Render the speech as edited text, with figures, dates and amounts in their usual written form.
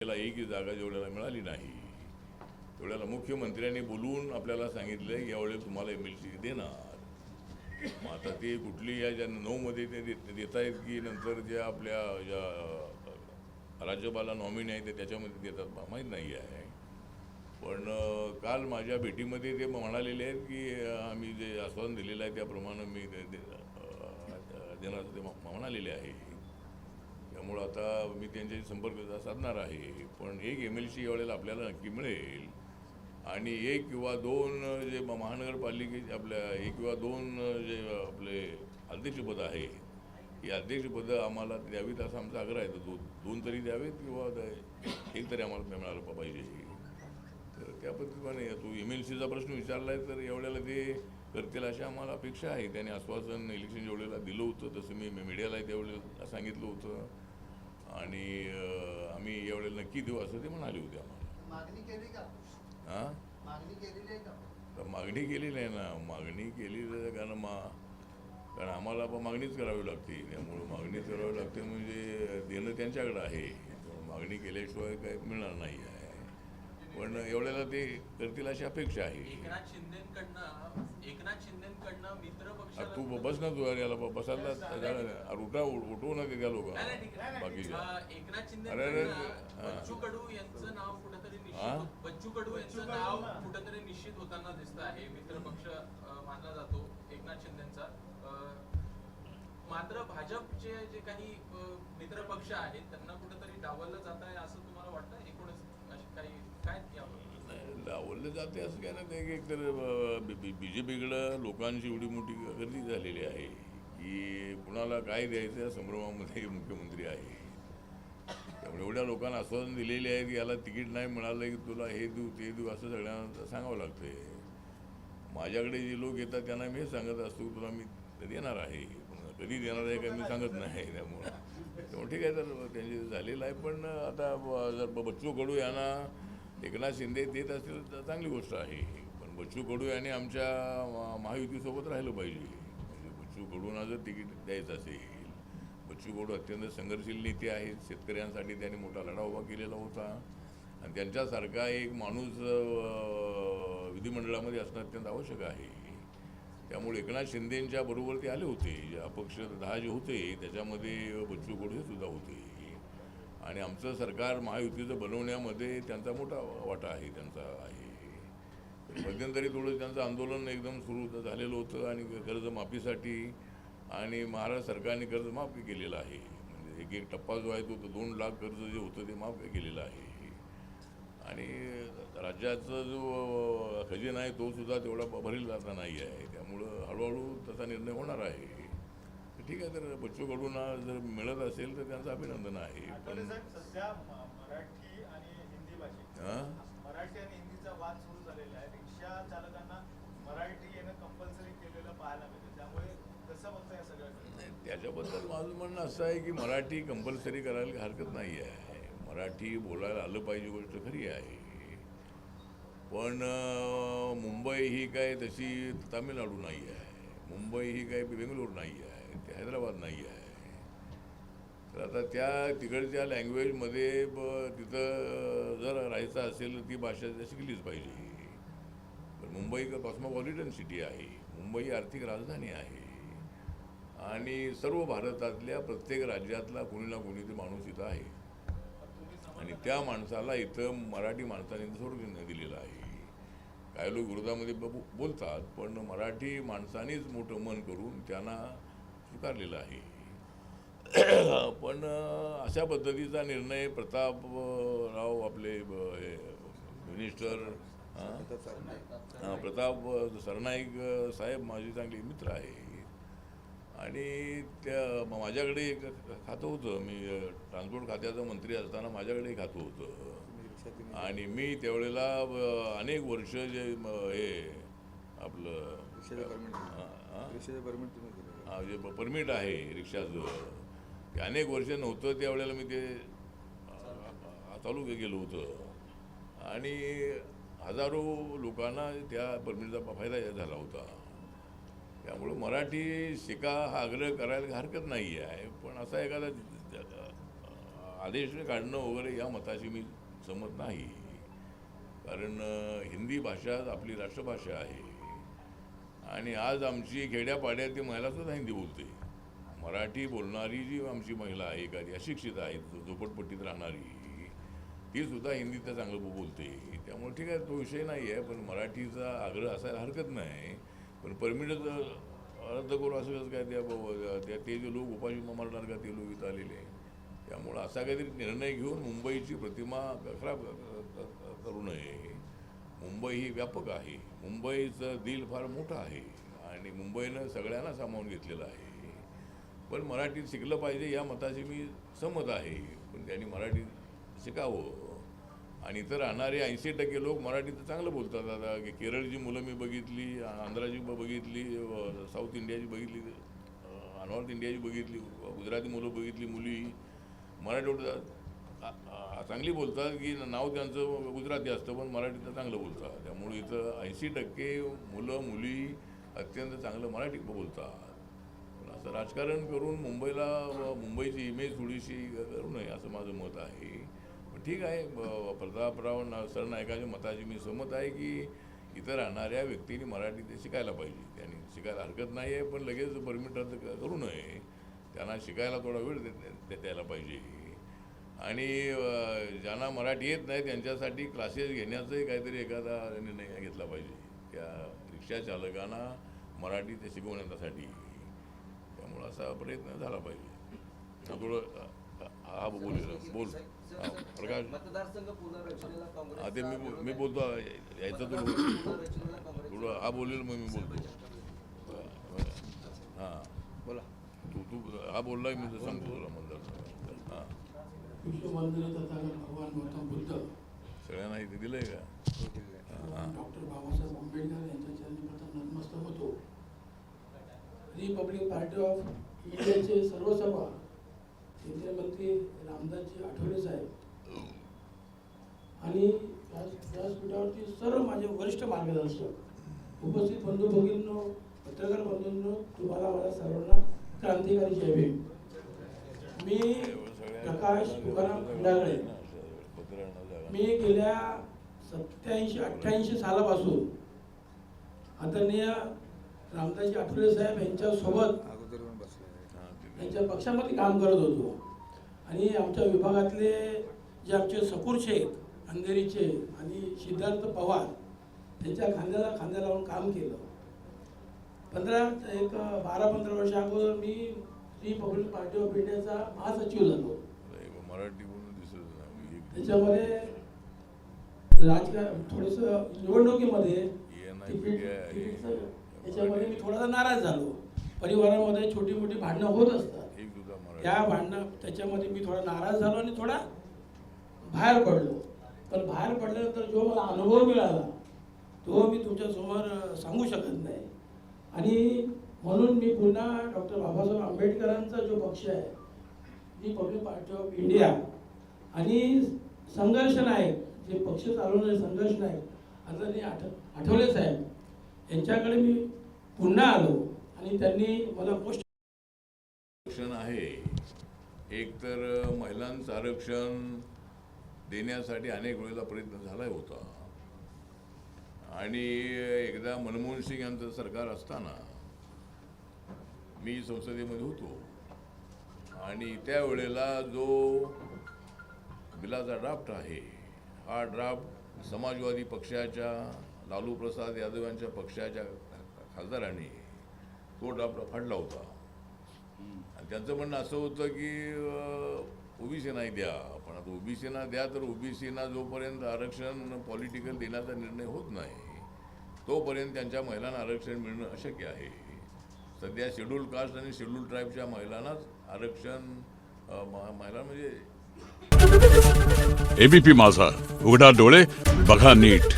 त्याला एकही जागा जेवढ्याला मिळाली नाही तेवढ्याला मुख्यमंत्र्यांनी बोलून आपल्याला सांगितलं की यावेळेला तुम्हाला MLC देणार. मग आता ते कुठली या ज्या 9मध्ये ते देत आहेत की नंतर ज्या आपल्या ज्या राज्यपाला नॉमिनी आहे ते त्याच्यामध्ये देतात माहीत नाही आहे. पण काल माझ्या भेटीमध्ये ते म्हणालेले आहेत की आम्ही जे आश्वासन दिलेलं आहे त्याप्रमाणे मी देणार ते म्हणालेले आहे. त्यामुळं आता मी त्यांच्याशी संपर्क साधणार आहे. पण एक MLC यावेळेला आपल्याला नक्की मिळेल आणि 1 किंवा 2 जे महानगरपालिकेचे आपल्या 1 किंवा 2 जे आपले अध्यक्षपद आहे ही अध्यक्षपदं आम्हाला द्यावीत असा आमचा आग्रह आहे. तर 2 तरी द्यावेत किंवा 1 तरी आम्हाला मिळालं पाहिजे. तर त्या पद्धतीने तू MLCचा प्रश्न विचारला आहे तर एवढ्याला ते करतील अशी आम्हाला अपेक्षा आहे. त्यांनी आश्वासन इलेक्शन जेवढ्याला दिलं होतं तसं मी मीडियाला त्यावेळेला सांगितलं होतं आणि आम्ही यावेळेला नक्की देऊ असं ते म्हणाले होते आम्हाला. मागणी केली का? हां, मागणी केलेली आहे का? तर मागणी केलेली आहे ना. मागणी केलेली आहे कारण आम्हाला पण मागणीच करावी लागते. त्यामुळं मागणीच करावी लागते म्हणजे देणं त्यांच्याकडं आहे. मागणी केल्याशिवाय काही मिळणार नाही आहे. पण एवढ्याला ते करतील अशी अपेक्षा आहे. एकनाथ शिंदेकडनं मित्र पक्ष तू बस ना तू याला बसायला उठवू ना ते त्या लोक बाकीच्या. एकनाथ अरे बच्चू कडू यांचं नाव कुठेतरी निश्चित होताना दिसत आहे. मित्रपक्ष मानला जातो एकनाथ शिंदेचा. मात्र भाजपचे जे काही मित्रपक्ष आहेत त्यांना कुठेतरी डावललं जात आहे असं तुम्हाला वाटतं? एकूणच अशी काही काय डावललं जाते असं काय नाही. एक तर BJPकडं लोकांची एवढी मोठी गर्दी झालेली आहे की कुणाला काय द्यायचं या संभ्रमामध्ये मुख्यमंत्री आहे. त्यामुळे एवढ्या लोकांना आश्वासन दिलेले आहे की याला तिकीट नाही मिळालं की तुला हे देऊ ते देऊ असं सगळ्यांना सांगावं लागतंय. माझ्याकडे जे लोक येतात त्यांना मी सांगत असतो की तुला मी देणार आहे. कधी देणार आहे का मी सांगत नाही. त्यामुळं ठीक आहे तर त्यांचे झालेलं आहे. पण आता जर बच्चू कडू यांना एकनाथ शिंदे देत असतील तर चांगली गोष्ट आहे. पण बच्चू कडू यांनी आमच्या महायुतीसोबत राहिलं पाहिजे. म्हणजे बच्चू कडूंना जर तिकीट द्यायचं असेल, बच्चू कडू अत्यंत संघर्षशील नेते आहेत. शेतकऱ्यांसाठी त्यांनी मोठा लढा उभा केलेला होता आणि त्यांच्यासारखा एक माणूस विधिमंडळामध्ये असणं अत्यंत आवश्यक आहे. त्यामुळे एकनाथ शिंदेंच्या बरोबर ते आले होते. जे अपक्ष 10 जे होते त्याच्यामध्ये बच्चू कडू हे सुद्धा होते आणि आमचं सरकार महायुतीचं बनवण्यामध्ये त्यांचा मोठा वाटा आहे त्यांचा आहे. मध्यंतरी थोडं त्यांचं आंदोलन एकदम सुरू झालेलं होतं आणि कर्जमाफीसाठी आणि महाराष्ट्र सरकारने कर्जमाफी केलेलं आहे. म्हणजे एक टप्पा जो आहे तो 2 लाख कर्ज जे होतं ते माफ केलेलं आहे आणि राज्याचा जो खजिना आहे तो सुद्धा तेवढा भरलेला आता नाही आहे. त्यामुळं हळूहळू तसा निर्णय होणार आहे. ठीक आहे तर बच्चू कडूंना जर मिळत असेल तर त्यांचं अभिनंदन आहे. पण सध्या मराठी आणि हिंदी भाषेत मराठी आणि हिंदीचा वाद सुरू झालेला आहे. रिक्षा चालकांना मराठी येणं कंपल्सरी केलेलं पाहायला मिळतं. त्यामुळे कसं बघता या सगळ्या त्याच्याबद्दल माझं म्हणणं असं आहे की मराठी कंपल्सरी करायला हरकत नाही आहे. मराठी बोलायला आलं पाहिजे गोष्ट खरी आहे. पण मुंबई ही काय तशी तामिळनाडू नाही आहे. मुंबई ही काय बेंगलोर नाही आहे. ते हैदराबाद नाही आहे. तर आता त्या तिकडच्या लँग्वेजमध्ये तिथं जर राहायचं असेल तर ती भाषा शिकलीच पाहिजे. पण मुंबई कॉस्मोपॉलिटन सिटी आहे. मुंबई आर्थिक राजधानी आहे आणि सर्व भारतातल्या प्रत्येक राज्यातला कोणी ना कोणी ते माणूस इथं आहे आणि त्या माणसाला इथं मराठी माणसाने सोडून दिलेलं आहे. काही लोक विरोधामध्ये बोलतात पण मराठी माणसानेच मोठं मन करून त्यांना स्वीकारलेलं आहे. पण अशा पद्धतीचा निर्णय प्रतापराव आपले मिनिस्टर प्रताप सरनाईक साहेब माझे चांगले मित्र आहे आणि त्या माझ्याकडे एक खातं होतं. मी ट्रान्सपोर्ट खात्याचा मंत्री असताना माझ्याकडे खातं होतं आणि मी त्यावेळेला अनेक वर्ष जे हे आपलं जे परमिट आहे रिक्षाचं ते अनेक वर्ष नव्हतं. त्यावेळेला मी ते चालू केलं होतं आणि हजारो लोकांना त्या परमिटचा फायदा झाला होता. त्यामुळे मराठी शिका हा आग्रह करायला हरकत नाही आहे. पण असा एखादा आदेश काढणं वगैरे या मताशी मी सहमत नाही. कारण हिंदी भाषा आपली राष्ट्रभाषा आहे आणि आज आमची खेड्यापाड्यातील महिलासुद्धा हिंदी बोलते. मराठी बोलणारी जी आमची महिला आहे, एखादी अशिक्षित आहे, झोपडपट्टीत राहणारी, ती सुद्धा हिंदीत चांगलं बोलते. त्यामुळे ठीक आहे, तो विषय नाही आहे. पण मराठीचा आग्रह असायला हरकत नाही. पण परमिटच रद्द करू असं कसं काय? त्या ते जे लोक उपाशी मारणार का ते लोक इथं आलेले? त्यामुळं असा काहीतरी निर्णय घेऊन मुंबईची प्रतिमा खराब करू नये. मुंबई ही व्यापक आहे. मुंबईचं दिल फार मोठं आहे आणि मुंबईनं सगळ्यांना सामावून घेतलेलं आहे. पण मराठीत शिकलं पाहिजे या मताशी मी सहमत आहे. पण त्यांनी मराठीत शिकावं. आणि इथं राहणारे 80% लोक मराठीत चांगलं बोलतात. आता केरळची मुलं मी बघितली, आंध्राची बघितली, साऊथ इंडियाची बघितली, नॉर्थ इंडियाची बघितली, गुजराती मुलं बघितली, मुली मराठी चांगली बोलतात की नाव त्यांचं गुजराती असतं पण मराठीत चांगलं बोलतात. त्यामुळे इथं 80% मुलं मुली अत्यंत चांगलं मराठी बोलतात. पण असं राजकारण करून मुंबईची इमेज थोडीशी करू नये असं माझं मत आहे. ठीक आहे, प्रतापराव सरनाईकाच्या मताची मी सहमत आहे की इथं राहणाऱ्या व्यक्तींनी मराठी ते शिकायला पाहिजे. त्यांनी शिकायला हरकत नाही आहे. पण लगेच परमिट रद्द करू नये. त्यांना शिकायला थोडा वेळ द्यायला पाहिजे. आणि ज्यांना मराठी येत नाही त्यांच्यासाठी क्लासेस घेण्याचाही काहीतरी एखादा निर्णय घेतला पाहिजे त्या रिक्षा चालकांना मराठी ते शिकवण्यासाठी. त्यामुळं असा प्रयत्न झाला पाहिजे. थोडं हा बोल प्रकाश ते मी बोलतो यायचं थोडं हा बोलेल मग मी बोलतो. हां बोला. तू हा बोलला मी तर सांगतो तुला मतदारसंघ. हां भगवान गौतम बुद्ध सगळ्यांना इथे दिलंय का? डॉक्टर बाबासाहेब आंबेडकर यांच्या चरणी प्रथम नतमस्तक होतो. रिपब्लिक पार्टी ऑफ इंडियाचे सर्वसभा केंद्रीय मंत्री रामदासजी आठवले साहेब आणि व्यासपीठावरती सर्व माझे वरिष्ठ मार्गदर्शक, उपस्थित बंधू भगिनींनो, पत्रकार बंधूंनो, तुम्हाला माझ्या सर्वांना क्रांतिकारी जय भीम. मी प्रकाश तुकाराम खंडागळे. मी गेल्या 87-88 सालापासून आदरणीय रामदासजी आठवले साहेब यांच्यासोबत त्यांच्या पक्षामध्ये काम करत होतो. आणि आमच्या विभागातले जे आमचे सकूर शेख अंधेरीचे आणि सिद्धार्थ पवार त्यांच्या खांद्याला खांद्या लावून काम केलं. 12-15 वर्ष अगोदर मी रिपब्लिक पार्टी ऑफ इंडियाचा महासचिव झालो. मराठी बोलून दिसत नाही. त्याच्यामध्ये राजकारण थोडंसं निवडणुकीमध्ये त्याच्यामध्ये मी थोडासा नाराज झालो. परिवारामध्ये छोटी मोठी भांडणं होत असतात. त्या त्याच्यामध्ये मी थोडा नाराज झालो आणि थोडा बाहेर पडलो. पण बाहेर पडल्यानंतर जो मला अनुभव मिळाला तो मी तुमच्यासमोर सांगू शकत नाही. आणि म्हणून मी पुन्हा डॉक्टर बाबासाहेब आंबेडकरांचा जो पक्ष आहे रिपब्लिक पार्टी ऑफ इंडिया आणि संघर्ष नायक जे पक्ष चालवणारे संघर्ष नायक आदरणीय आठवले साहेब यांच्याकडे मी पुन्हा आलो. आणि त्यांनी मला पोस्ट आरक्षण आहे. एक तर महिलांचं आरक्षण देण्यासाठी अनेक वेळेला प्रयत्न झाला होता. आणि एकदा मनमोहन सिंग यांचं सरकार असताना मी संसदेमध्ये होतो आणि त्यावेळेला जो बिलाचा ड्राफ्ट आहे हा ड्राफ्ट समाजवादी पक्षाच्या लालू प्रसाद यादव यांच्या पक्षाच्या खासदारांनी तो ड्राफ्ट फाडला होता. आणि त्यांचं म्हणणं असं होतं की ओबीसीना द्या. पण आता ओबीसीना द्या तर ओबीसीना जोपर्यंत आरक्षण पॉलिटिकल देण्याचा निर्णय होत नाही तोपर्यंत त्यांच्या महिलांना आरक्षण मिळणं अशक्य आहे. सध्या शेड्यूल कास्ट आणि शेड्यूल ट्राईबच्या महिलांनाच आरक्षण महिला म्हणजे एबीपी माझा, उघडा डोळे बघा नीट.